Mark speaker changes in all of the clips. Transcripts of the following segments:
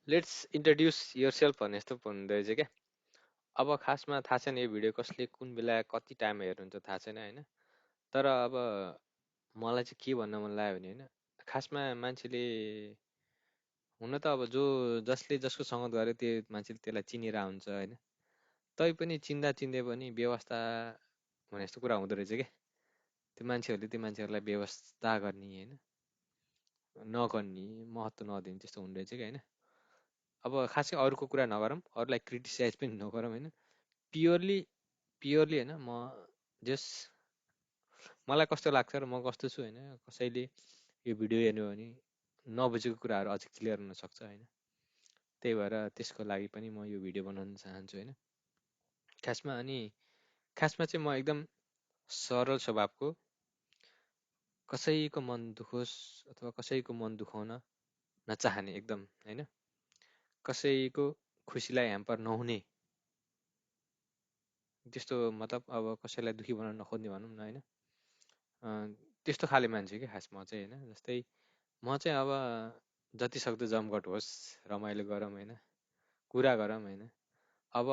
Speaker 1: Let's introduce your self भन्ने जस्तो हुँदो रहेछ क्या। अब खासमा थाहा छैन यो भिडियो कसले कुन बेला कति टाइम हेर्नुहुन्छ थाहा छैन होइन। तर अब मलाई चाहिँ के भन्न मन लाग्यो भने होइन, खासमा मान्छेले हुन त अब जसले जसको सङ्गत गर्यो त्यो मान्छेले त्यसलाई चिनेर हुन्छ होइन। तै पनि चिन्दा चिन्दै पनि व्यवस्था भने जस्तो कुरा हुँदो रहेछ क्या। त्यो मान्छेहरूले त्यो मान्छेहरूलाई व्यवस्था गर्ने होइन, नगर्ने, महत्त्व नदिने त्यस्तो हुँदो रहेछ क्या होइन। अब खासै अरूको कुरा नगरौँ, अरूलाई क्रिटिसाइज पनि नगरौँ होइन। प्योरली प्योरली होइन, जस मलाई कस्तो लाग्छ र म कस्तो छु होइन। कसैले यो भिडियो हेर्नु भने नबुझेको कुराहरू अझ क्लियर हुन सक्छ होइन। त्यही भएर त्यसको लागि पनि म यो भिडियो बनाउन चाहन्छु होइन। खासमा अनि खासमा चाहिँ म एकदम सरल स्वभावको, कसैको मन दुखोस् अथवा कसैको मन दुखाउन नचाहने एकदम होइन, कसैको खुसीलाई ह्याम्पर नहुने, त्यस्तो मतलब अब कसैलाई दुःखी बनाउन नखोज्ने भनौँ न होइन। त्यस्तो खाले मान्छे क्या खास म चाहिँ होइन। जस्तै म चाहिँ अब जति सक्दो जमघट होस्, रमाइलो गरौँ होइन, कुरा गरौँ होइन। अब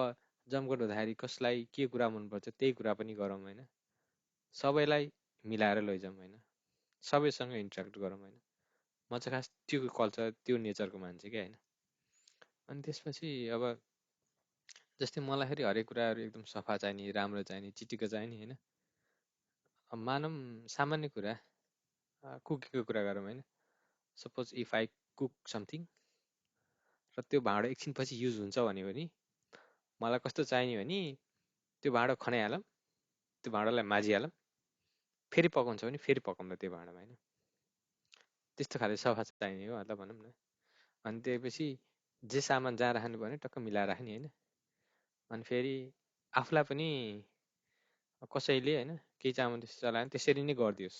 Speaker 1: जमघट हुँदाखेरि कसलाई के कुरा मनपर्छ त्यही कुरा पनि गरौँ होइन। सबैलाई मिलाएर लैजाउँ होइन, सबैसँग इन्ट्रेक्ट गरौँ होइन। म चाहिँ खास त्यो कल्चर त्यो नेचरको मान्छे क्या होइन। अनि त्यसपछि अब जस्तै मलाई फेरि हरेक कुराहरू एकदम सफा चाहिने, राम्रो चाहिने, चिटिक्क चाहिने होइन। अब मानौँ सामान्य कुरा, कुकिङको कुरा गरौँ होइन। Suppose if I cook something र त्यो भाँडो एकछिनपछि युज हुन्छ भन्यो भने मलाई कस्तो चाहिने भने त्यो भाँडो खनाइहालौँ, त्यो भाँडोलाई माजिहालौँ, फेरि पकाउँछ भने फेरि पकाउँदा त्यो भाँडोमा होइन। त्यस्तो खाले सफा चाहिने हो मतलब भनौँ न। अनि त्यसपछि जे सामान जहाँ राख्नु पर्ने टक्क मिलाएर राख्ने होइन। अनि फेरि आफूलाई पनि कसैले होइन केही चामल त्यस्तो चलायो भने त्यसरी नै गरिदियोस्।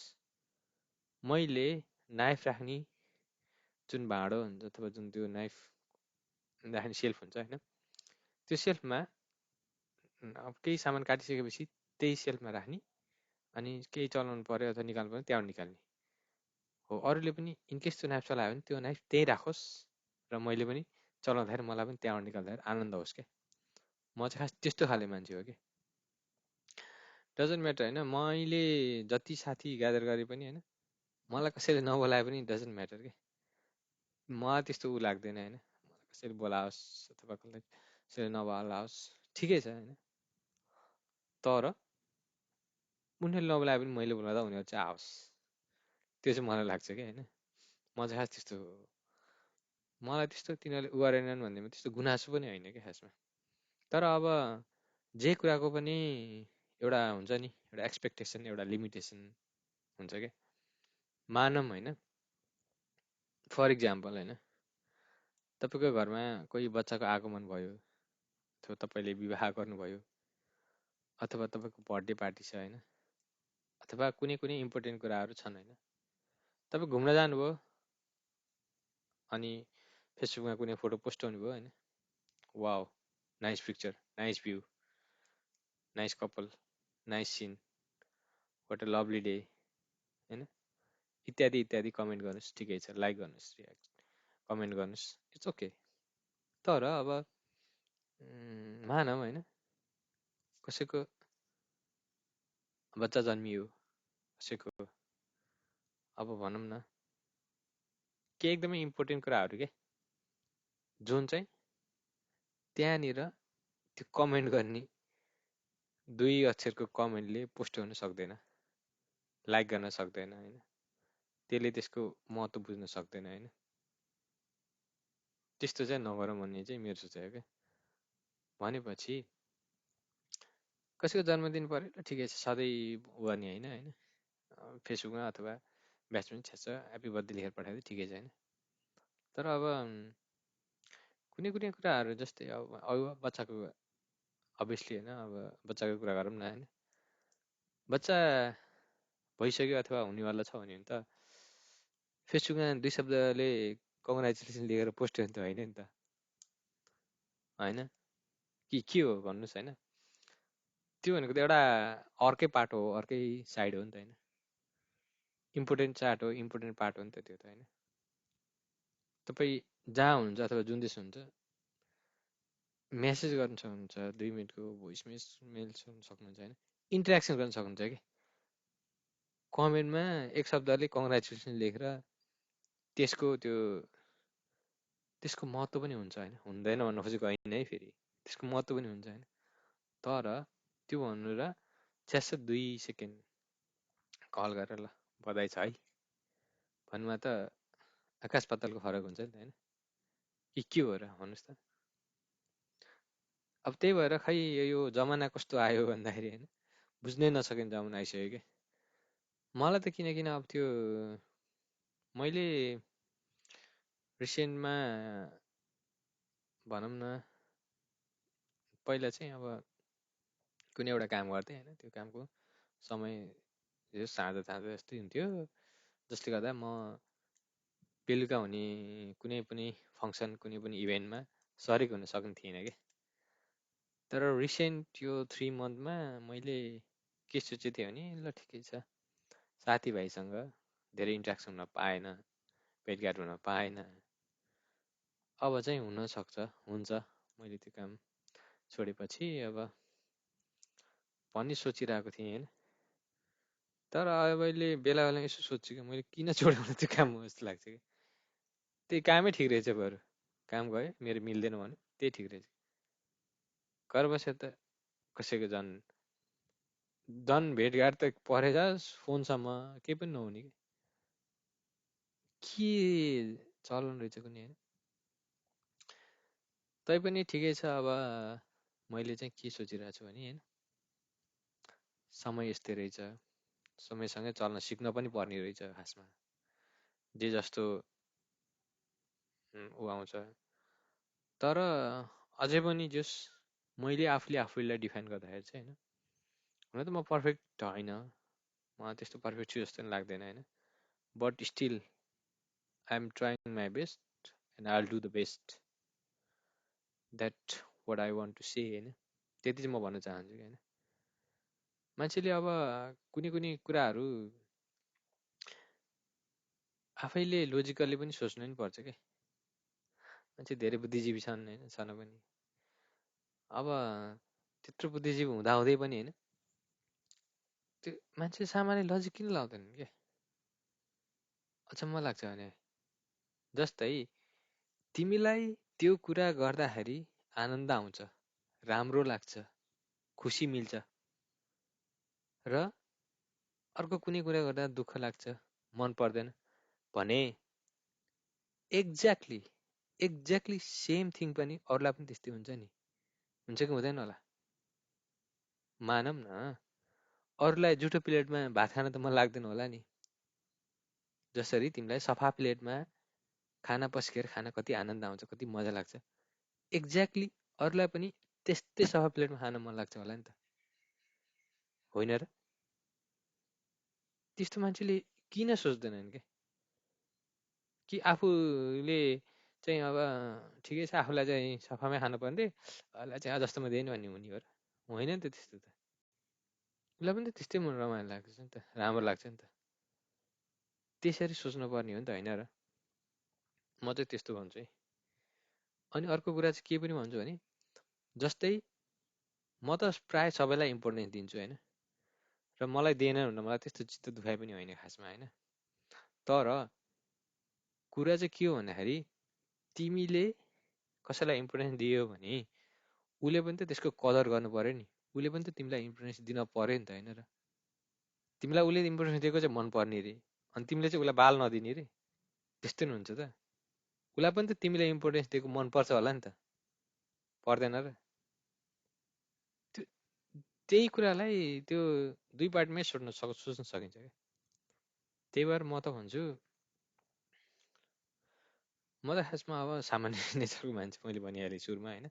Speaker 1: मैले नाइफ राख्ने जुन भाँडो हुन्छ अथवा जुन त्यो नाइफ राख्ने सेल्फ हुन्छ होइन, त्यो सेल्फमा अब केही सामान काटिसकेपछि त्यही सेल्फमा राख्ने, अनि केही चलाउनु पर्यो अथवा निकाल्नु पर्यो त्यहाँबाट निकाल्ने हो। अरूले पनि इनकेस त्यो नाइफ चलायो भने त्यो नाइफ त्यहीँ राखोस् र मैले पनि चलाउँदाखेरि मलाई पनि त्यहाँबाट निकाल्दाखेरि आनन्द होस् क्या। म चाहिँ खास त्यस्तो खाले मान्छे हो कि डजन्ट म्याटर होइन। मैले जति साथी ग्यादर गरे पनि होइन, मलाई कसैले नबोलाए पनि डजन्ट म्याटर के। मलाई त्यस्तो ऊ लाग्दैन होइन। मलाई कसैले बोलाओस् अथवा कसैले नबोलाओस् ठिकै छ होइन। तर उनीहरूले नबोलाए पनि मैले बोलाउँदा उनीहरू चाहिँ आओस्, त्यो चाहिँ मलाई लाग्छ क्या होइन। म चाहिँ खास त्यस्तो, मलाई त्यस्तो तिनीहरूले उ गरेनन् भन्नेमा त्यस्तो गुनासो पनि होइन क्या खासमा। तर अब जे कुराको पनि एउटा हुन्छ नि, एउटा एक्सपेक्टेसन, एउटा लिमिटेसन हुन्छ क्या। मानौँ होइन, फर इक्जाम्पल होइन, तपाईँको घरमा कोही बच्चाको आगमन भयो अथवा तपाईँले विवाह गर्नुभयो अथवा तपाईँको बर्थडे पार्टी छ होइन, अथवा कुनै कुनै इम्पोर्टेन्ट कुराहरू छन् होइन। तपाईँ घुम्न जानुभयो अनि फेसबुकमा कुनै फोटो पोस्ट गर्नुभयो होइन, wow nice picture, nice view, nice कपाल, nice scene, what a lovely day होइन, इत्यादि इत्यादि कमेन्ट गर्नुहोस्, ठिकै छ, लाइक गर्नुहोस्, कमेन्ट गर्नुहोस्, इट्स ओके। तर अब मानौँ होइन, कसैको बच्चा जन्मियो, कसैको अब भनौँ न के एकदमै इम्पोर्टेन्ट कुराहरू के, जुन चाहिँ त्यहाँनिर त्यो कमेन्ट गर्ने 2 अक्षरको कमेन्टले पोस्ट गर्न सक्दैन, लाइक गर्न सक्दैन होइन, त्यसले त्यसको महत्त्व बुझ्न सक्दैन होइन। त्यस्तो चाहिँ नगरौँ भन्ने चाहिँ मेरो सोचाइ हो क्या। भनेपछि कसैको जन्मदिन पऱ्यो ल ठिकै छ, सधैँ गर्ने होइन फेसबुकमा अथवा ब्याट्सम्यान छ्याच ह्याप्पी बर्थडे लेखेर पठाइदियो ठिकै छ होइन। तर अब कुनै कुनै कुराहरू जस्तै अब बच्चाको अभियसली होइन, अब बच्चाको कुरा गरौँ न होइन, बच्चा भइसक्यो अथवा हुनेवाला छ भने त फेसबुकमा 2 शब्दले कङ्ग्रेचुलेसन लेखेर पोस्ट गर्ने त होइन नि त होइन। के हो भन्नुहोस् होइन। त्यो भनेको त एउटा अर्कै पार्ट हो, अर्कै साइड हो नि त होइन। इम्पोर्टेन्ट चार्ट हो, इम्पोर्टेन्ट पार्ट हो नि त त्यो त होइन। तपाईँ जहाँ हुन्छ अथवा जुन देश हुन्छ मेसेज गर्न सक्नुहुन्छ, 2 मिनटको भोइस मेल सक्नुहुन्छ होइन, इन्टरेक्सन गर्न सक्नुहुन्छ कि कमेन्टमा एक शब्दले कङ्ग्रेचुलेसन लेखेर त्यसको त्यसको महत्त्व पनि हुन्छ होइन, हुँदैन भन्न खोजेको होइन है, फेरि त्यसको महत्त्व पनि हुन्छ होइन, तर त्यो भन्नु र च्यास 2 सेकेन्ड कल गरेर ल बधाई छ है भन्नुमा त आकाश पातालको फरक हुन्छ नि त होइन, के हो र भन्नुहोस् त। अब त्यही भएर खै यो जमाना कस्तो आयो भन्दाखेरि होइन, बुझ्नै नसकिने जमाना आइसक्यो कि मलाई त किन अब त्यो मैले रिसेन्टमा भनौँ न पहिला चाहिँ अब कुनै एउटा काम गर्थेँ होइन, त्यो कामको समय यो साँझ जस्तै हुन्थ्यो, जसले गर्दा म बेलुका हुने कुनै पनि फङ्सन कुनै पनि इभेन्टमा सरिक हुन सक्ने थिइनँ कि। तर रिसेन्ट यो 3 मन्थमा मैले के सोचेको थिएँ भने ल ठिकै छ, साथीभाइसँग धेरै इन्ट्रेक्सन हुन पाएन, भेटघाट हुन पाएन, अब चाहिँ हुन्छ मैले त्यो काम छोडेपछि अब भन्ने सोचिरहेको थिएँ होइन। तर अब अहिले बेला बेला यसो सोध्छु कि मैले किन छोडेँ भने त्यो काम हो जस्तो लाग्छ कि त्यही कामै ठिक रहेछ, बरु काम गयो मेरो मिल्दैन भने त्यही ठिक रहेछ। घर बसेर त कसैको झन् भेटघाट त परे जाओस्, फोनसम्म केही पनि नहुने कि के चलन रहेछ कुनै होइन। तैपनि ठिकै छ, अब मैले चाहिँ के सोचिरहेको छु भने होइन, समय यस्तै रहेछ, समयसँगै चल्न सिक्न पनि पर्ने रहेछ खासमा, जे जस्तो ऊ आउँछ। तर अझै पनि जस मैले आफूलाई डिफाइन गर्दाखेरि चाहिँ होइन, हुन त म पर्फेक्ट होइन, मलाई त्यस्तो पर्फेक्ट छु जस्तो पनि लाग्दैन होइन, but still I am trying my best and I will do the best, that what I want to say होइन, त्यति चाहिँ म भन्न चाहन्छु कि होइन। मान्छेले अब कुनै कुराहरू आफैले लोजिकल्ली पनि सोच्नु नि पर्छ क्या, मान्छे धेरै बुद्धिजीवी छन् होइन, छन पनि अब त्यत्रो बुद्धिजीवी हुँदाहुँदै पनि होइन, त्यो मान्छे सामान्य लजिक किन लाउँदैनन् क्या, अचम्म लाग्छ भने। जस्तै तिमीलाई त्यो कुरा गर्दाखेरि आनन्द आउँछ, राम्रो लाग्छ, खुसी मिल्छ, र अर्को कुनै कुरा गर्दा दुःख लाग्छ, मन पर्दैन भने एक्ज्याक्टली सेम थिङ पनि अरूलाई पनि त्यस्तै हुन्छ नि, हुन्छ कि हुँदैन होला। मानौँ न अरूलाई जुठो प्लेटमा भात खान त मन लाग्दैन होला नि, जसरी तिमीलाई सफा प्लेटमा खाना पस्केर खान कति आनन्द आउँछ, कति मजा लाग्छ, एक्ज्याक्टली अरूलाई पनि त्यस्तै सफा प्लेटमा खान मन लाग्छ होला नि त, होइन र? त्यस्तो मान्छेले किन सोच्दैनन् कि आफूले चाहिँ अब ठिकै छ, आफूलाई चाहिँ सफामै खानु पर्ने, अरूलाई चाहिँ जस्तोमा दिएन भन्ने हुने हो र? होइन नि त, त्यस्तो त उसलाई पनि त त्यस्तै मन रमाइलो लाग्छ नि त, राम्रो लाग्छ नि त, त्यसरी सोच्नु पर्ने हो नि त, होइन र? म चाहिँ त्यस्तो भन्छु है। अनि अर्को कुरा चाहिँ के पनि भन्छु भने, जस्तै म त प्रायः सबैलाई इम्पोर्टेन्स दिन्छु होइन, र मलाई दिएन भनेर मलाई त्यस्तो चित्त दुखाइ पनि होइन खासमा होइन। तर कुरा चाहिँ के हो भन्दाखेरि तिमीले कसैलाई इम्पोर्टेन्स दियो भने उसले पनि त त्यसको कदर गर्नु पर्यो नि, उसले पनि त तिमीलाई इम्पोर्टेन्स दिन पर्यो नि त, होइन र? तिमीलाई उसले इम्पोर्टेन्स दिएको चाहिँ मन पर्ने रे, अनि तिमीले चाहिँ उसलाई बाल नदिने रे, त्यस्तै हुन्छ त। उसलाई पनि त तिमीले इम्पोर्टेन्स दिएको मन पर्छ होला नि त, पर्दैन र? त्यो त्यही कुरालाई त्यो दुई पार्टमै सोच्न सकिन्छ क्या। त्यही भएर म त भन्छु, म त खासमा अब सामान्य नेचरको मान्छे, मैले भनिहालेँ सुरुमा होइन,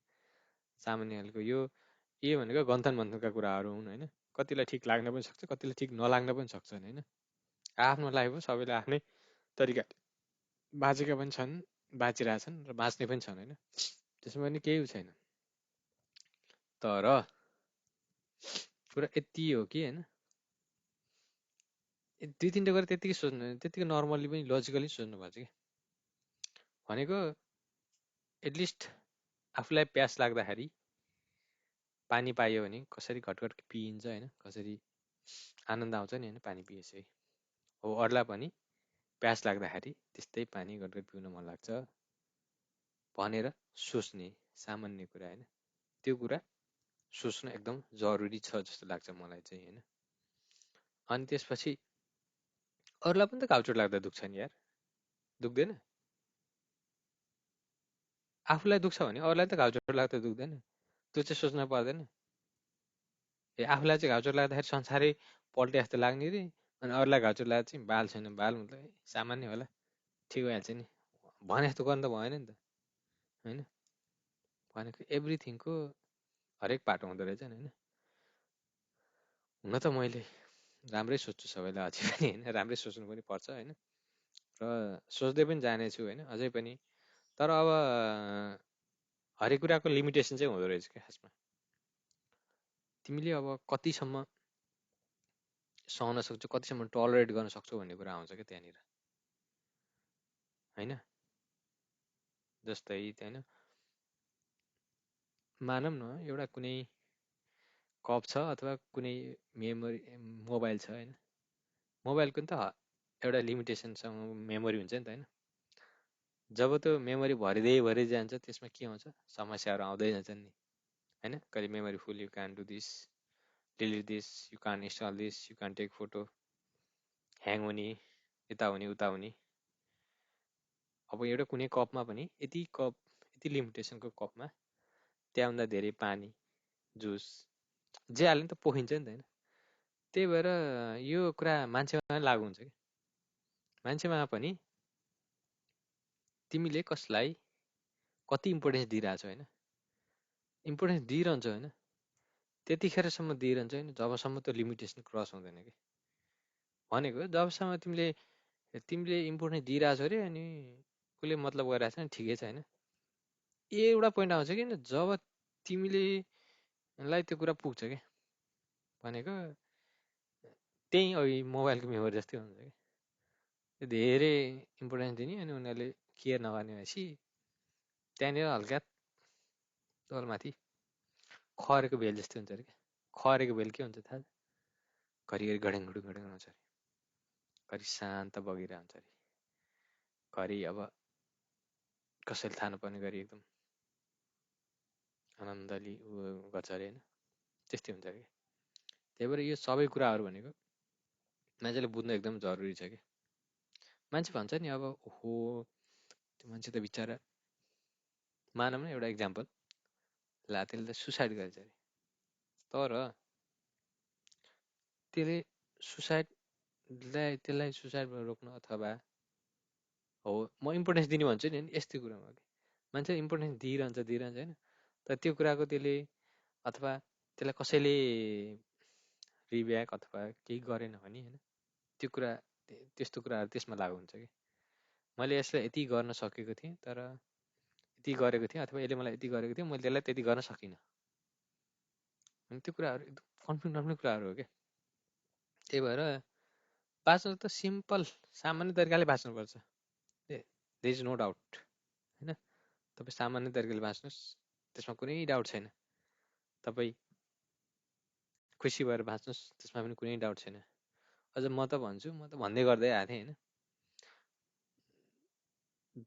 Speaker 1: सामान्य खालको यो भनेको गन्थन मन्थनका कुराहरू हुन् होइन, कतिलाई ठिक लाग्न पनि सक्छ, कतिलाई ठिक नलाग्न पनि सक्छन् होइन, आफ्नो लाइफ हो, सबैले आफ्नै तरिका बाँचेका पनि छन्, बाँचिरहेछन् र बाँच्ने पनि छन् होइन, त्यसमा पनि केही छैन। तर कुरा यति हो कि होइन, 2-3 कुरा त्यतिकै सोच्नु, त्यतिकै नर्मल्ली पनि लजिकली सोच्नुपर्छ कि भनेको एटलिस्ट आफूलाई प्यास लाग्दाखेरि पानी पाइयो भने कसरी घटघट पिइन्छ होइन, कसरी आनन्द आउँछ नि होइन पानी पिएपछि। हो अरूलाई पनि प्यास लाग्दाखेरि त्यस्तै पानी घटघट पिउन मन लाग्छ भनेर सोच्ने सामान्य कुरा होइन, त्यो कुरा सोच्नु एकदम जरुरी छ जस्तो लाग्छ मलाई चाहिँ होइन। अनि त्यसपछि अरूलाई पनि त घाउचोट लाग्दा दुख्छ नि यार, दुख्दैन? आफूलाई दुख्छ भने अरूलाई त घाउचोट लाग्दा दुख्दैन? त्यो चाहिँ सोच्न पर्दैन? ए आफूलाई चाहिँ घाउचोट लाग्दाखेरि संसारै पल्टे जस्तो लाग्ने रे, अनि अरूलाई घाउचोट लाग्दा चाहिँ बाल छैन, बाल मतलब सामान्य होला, ठिक भइहाल्छ नि भने जस्तो गर्नु त भएन नि त होइन। भनेको एभ्रिथिङको हरेक पाटो हुँदो रहेछ नि होइन। हुन त मैले राम्रै सोध्छु सबैलाई अझै पनि होइन, राम्रै सोच्नु पनि पर्छ होइन, र सोच्दै पनि जानेछु होइन अझै पनि। तर अब हरेक कुराको लिमिटेसन चाहिँ हुँदो रहेछ क्या खासमा। तिमीले अब कतिसम्म सहन सक्छौ, कतिसम्म टलरेट गर्न सक्छौ भन्ने कुरा आउँछ क्या त्यहाँनिर होइन। जस्तै होइन, मानौँ न एउटा कुनै कप छ अथवा कुनै मेमोरी मोबाइल छ होइन, मोबाइलको नि त एउटा लिमिटेसनसँग मेमोरी हुन्छ नि त होइन। जब त्यो मेमोरी भरिँदै जान्छ त्यसमा के आउँछ, समस्याहरू आउँदै जान्छन् नि होइन। कहिले memory full, you can do this, delete this, you can install this, you can take photo, hang हुने, यता हुने उता हुने। अब एउटा कुनै कपमा पनि यति लिमिटेसनको कपमा त्यहाँभन्दा धेरै पानी, जुस जे हाल्यो नि त पोखिन्छ नि त होइन। त्यही भएर यो कुरा मान्छेमा लागु हुन्छ कि मान्छेमा पनि तिमीले कसलाई कति इम्पोर्टेन्स दिइरहेछौ होइन, इम्पोर्टेन्स दिइरहन्छ होइन, त्यतिखेरसम्म दिइरहन्छ होइन जबसम्म त्यो लिमिटेसन क्रस हुँदैन कि। भनेको जबसम्म तिमीले तिमीले इम्पोर्टेन्स दिइरहेछौ अरे अनि उसले मतलब गरिरहेछ नि ठिकै छ होइन। एउटा पोइन्ट आउँछ कि जब तिमीले लाई त्यो कुरा पुग्छ क्या, भनेको त्यही अघि मोबाइलको मेमोरी जस्तै हुन्छ कि त्यो धेरै इम्पोर्टेन्स दिने अनि उनीहरूले केयर नगर्ने भएपछि त्यहाँनिर हल्का तलमाथि खरेको बेल जस्तै हुन्छ अरे क्या। खरेको बेल के हुन्छ थाहा छ? घरिघरि गडेङ गडेङ आउँछ अरे, घरि शान्त बगिरहेको हुन्छ अरे, घरि अब कसैले थाहा नपर्ने गरी एकदम आनन्दले गर्छ अरे होइन, त्यस्तै हुन्छ अरे क्या। त्यही भएर यो सबै कुराहरू भनेको मान्छेले बुझ्नु एकदम जरुरी छ कि। मान्छे भन्छ नि अब ओहो त्यो मान्छे त बिचरा, मानौँ न एउटा इक्जाम्पल, ला त्यसले त सुसाइड गरेछ अरे, तर त्यसले त्यसलाई सुसाइडबाट रोक्न अथवा हो म इम्पोर्टेन्स दिने भन्छु नि यस्तै कुरामा कि मान्छे इम्पोर्टेन्स दिइरहन्छ होइन, तर त्यो कुराको त्यसले अथवा त्यसलाई कसैले रिब्याक अथवा केही गरेन भने होइन, त्यो कुरा त्यस्तो कुराहरू त्यसमा लागु हुन्छ कि मैले यसलाई यति गर्न सकेको थिएँ तर यति गरेको थिएँ, अथवा यसले मलाई यति गरेको थियो मैले त्यसलाई त्यति गर्न सकिनँ, अनि त्यो कुराहरू एकदम कन्फ्लिक्ट कुराहरू हो क्या। त्यही भएर बाँच्नु त सिम्पल सामान्य तरिकाले बाँच्नुपर्छ, देयर इज नो डाउट होइन। तपाईँ सामान्य तरिकाले बाँच्नुहोस्, त्यसमा कुनै डाउट छैन। तपाईँ खुसी भएर बाँच्नुहोस्, त्यसमा पनि कुनै डाउट छैन। अझ म त भन्छु, म त भन्दै गर्दै आएको थिएँ होइन,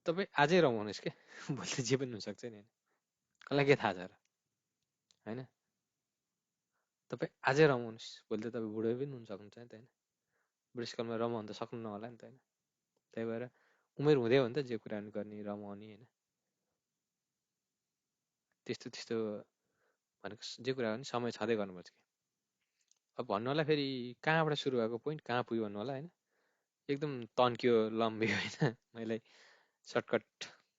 Speaker 1: तपाईँ आजै रमाउनुहोस् क्या भोलि त जे पनि हुनसक्छ नि होइन, कसलाई के थाहा छ र होइन। तपाईँ आजै रमाउनुहोस्, भोलि त तपाईँ बुढो पनि हुन सक्नुहुन्छ नि त होइन, बुढेसकालमा रमाउनु त सक्नु नहोला नि त होइन। त्यही भएर उमेर हुँदै हो नि त जे कुरा गर्ने रमाउने होइन, त्यस्तो त्यस्तो भनेको जे कुरा गर्ने समय छँदै गर्नुपर्छ कि। अब भन्नु होला फेरि कहाँबाट सुरु भएको पोइन्ट कहाँ पुग्यो भन्नु होला होइन, एकदम तन्कियो लम्बियो होइन, मैले सर्टकट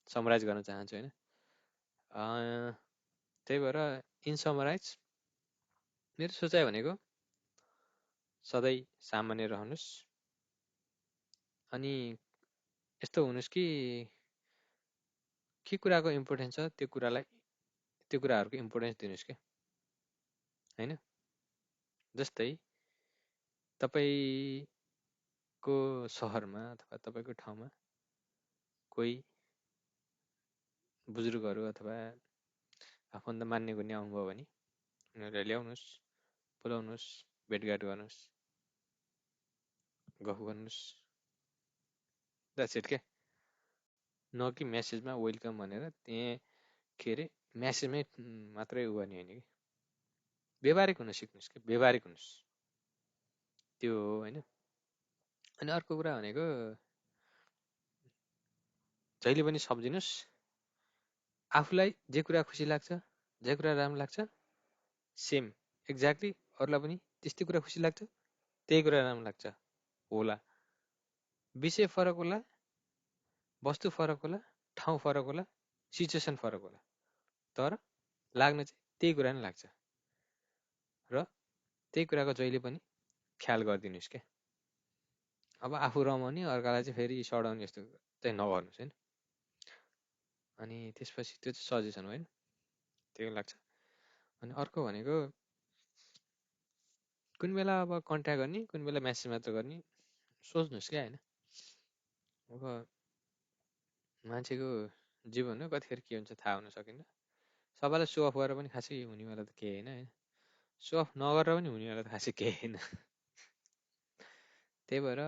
Speaker 1: समराइज गर्न चाहन्छु होइन। त्यही भएर इन समराइज मेरो सोचाइ भनेको सधैँ सामान्य रहनुहोस्, अनि यस्तो हुनुहोस् कि के कुराको इम्पोर्टेन्स छ त्यो कुराहरूको इम्पोर्टेन्स दिनुहोस् क्या होइन। जस्तै तपाईँको सहरमा अथवा तपाईँको ठाउँमा कोही बुजुर्गहरू अथवा आफन्त मान्ने गुन्ने आउनुभयो भने उनीहरूलाई ल्याउनुहोस्, बोलाउनुहोस्, भेटघाट गर्नुहोस्, गफ गर्नुहोस्, द्याट्स इट के। न कि म्यासेजमा वेलकम भनेर त्यहाँ के अरे म्यासेजमै मात्रै उ गर्ने होइन कि। व्यवहारिक हुन सिक्नुहोस् कि, व्यवहारिक हुनुहोस्, त्यो हो होइन। अनि अर्को कुरा भनेको जहिले पनि सम्झिनुहोस्, आफूलाई जे कुरा खुसी लाग्छ, जे कुरा राम्रो लाग्छ, सेम एक्ज्याक्टली अरूलाई पनि त्यस्तै कुरा खुसी लाग्छ, त्यही कुरा राम्रो लाग्छ होला। विषय फरक होला, वस्तु फरक होला, ठाउँ फरक होला, सिचुएसन फरक होला, तर लाग्न चाहिँ त्यही कुरा नै लाग्छ। र त्यही कुराको जहिले पनि ख्याल गरिदिनुहोस् क्या। अब आफू रमाउने, अर्कालाई चाहिँ फेरि सडाउने यस्तो चाहिँ नगर्नुहोस् होइन। अनि त्यसपछि त्यो चाहिँ सजेसन होइन, त्यो लाग्छ। अनि अर्को भनेको कुन बेला अब कन्ट्याक्ट गर्ने, कुन बेला म्यासेज मात्र गर्ने सोच्नुहोस् क्या होइन। अब मान्छेको जीवन हो, कतिखेर के हुन्छ थाहा हुन सकिन्न। सबैलाई सो अफ गरेर पनि खासै हुनेवाला त केही होइन होइन, सो अफ नगरेर पनि हुनेवाला त खासै केही होइन। त्यही भएर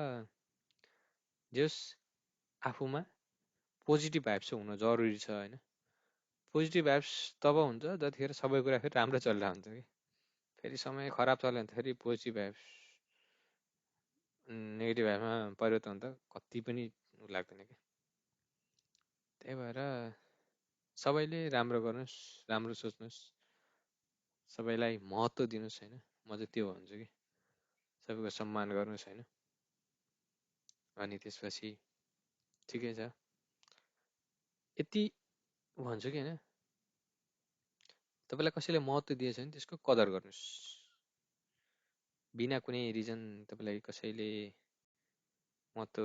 Speaker 1: जस आफूमा पोजिटिभ भाइब्स हुन जरुरी छ होइन। पोजिटिभ भाइब्स तब हुन्छ जतिखेर सबै कुरा फेरि राम्रो चलिरहेको हुन्छ कि। फेरि समय खराब चल्यो भने त फेरि पोजिटिभ भाइब्स नेगेटिभ भाइब्समा परिवर्तन हुँदा कति पनि लाग्दैन कि। त्यही भएर सबैले राम्रो गर्नुहोस्, राम्रो सोच्नुहोस्, सबैलाई महत्त्व दिनुहोस् होइन। म चाहिँ त्यो भन्छु कि सबैको सम्मान गर्नुहोस् होइन। अनि त्यसपछि ठिकै छ, यति भन्छु कि होइन। तपाईँलाई कसैले महत्त्व दिएछ भने त्यसको कदर गर्नुहोस्। बिना कुनै रिजन तपाईँलाई कसैले महत्त्व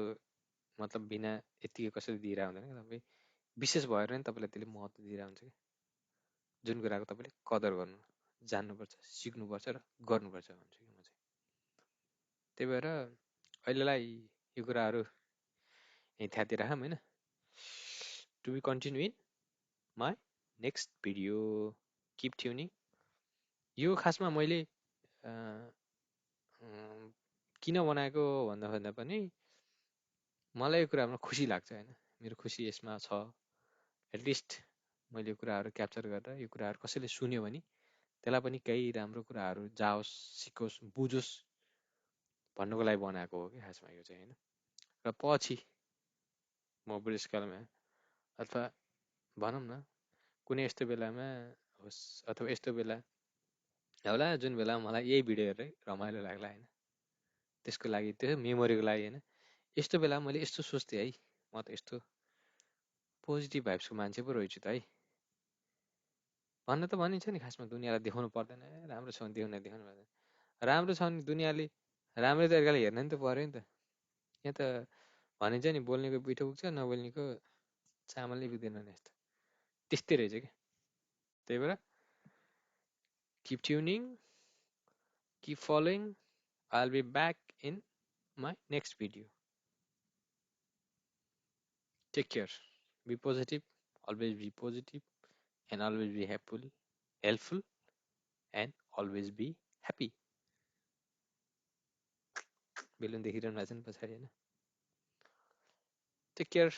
Speaker 1: मतलब बिना यत्तिकै कसैले दिइरहेको हुँदैन। तपाईँ विशेष भएर नि तपाईँलाई त्यसले महत्त्व दिइरहेको हुन्छ कि। जुन कुराको तपाईँले कदर गर्नु जान्नुपर्छ, सिक्नुपर्छ र गर्नुपर्छ भन्छु कि म चाहिँ। त्यही भएर अहिलेलाई यो कुराहरू यहीँ थ्याती राखौँ होइन। To be continue in my next video, keep tuning. यो खासमा मैले किन बनाएको भन्दा पनि मलाई यो कुरामा खुसी लाग्छ होइन। मेरो खुसी यसमा छ, एटलिस्ट मैले यो कुराहरू क्याप्चर गरेर यो कुराहरू कसैले सुन्यो भने त्यसलाई पनि केही राम्रो कुराहरू जाओस्, सिकोस्, बुझोस् भन्नुको लागि बनाएको हो कि खासमा यो चाहिँ होइन। र पछि म बुढेसकालमा अथवा भनौँ न कुनै यस्तो बेलामा होस् अथवा यस्तो बेला होला जुन बेला मलाई यही भिडियो हेरेर रमाइलो लाग्ला होइन, त्यसको लागि त्यो मेमोरीको लागि होइन। यस्तो बेला मैले यस्तो सोच्थेँ है, म त यस्तो पोजिटिभ भाइब्सको मान्छे पो रहेछु त है भन्न त भनिन्छ नि। खासमा दुनियाँलाई देखाउनु पर्दैन, राम्रो छ भने देखाउनु पर्दैन। राम्रो छ भने दुनियाँले राम्रै तरिकाले हेर्न नि त पऱ्यो नि त। यहाँ त भनिन्छ नि बोल्नेको पिठो पुग्छ, नबोल्नेको चामलै पुग्दैन नि, यस्तो त्यस्तै रहेछ क्या। त्यही भएर keep tuning, keep following. I'll be back in my next video. Take care. Be positive. Always be positive and always be helpful, and always be happy. Balloon देखिरहनु भएको छ नि पछाडि होइन। Take care.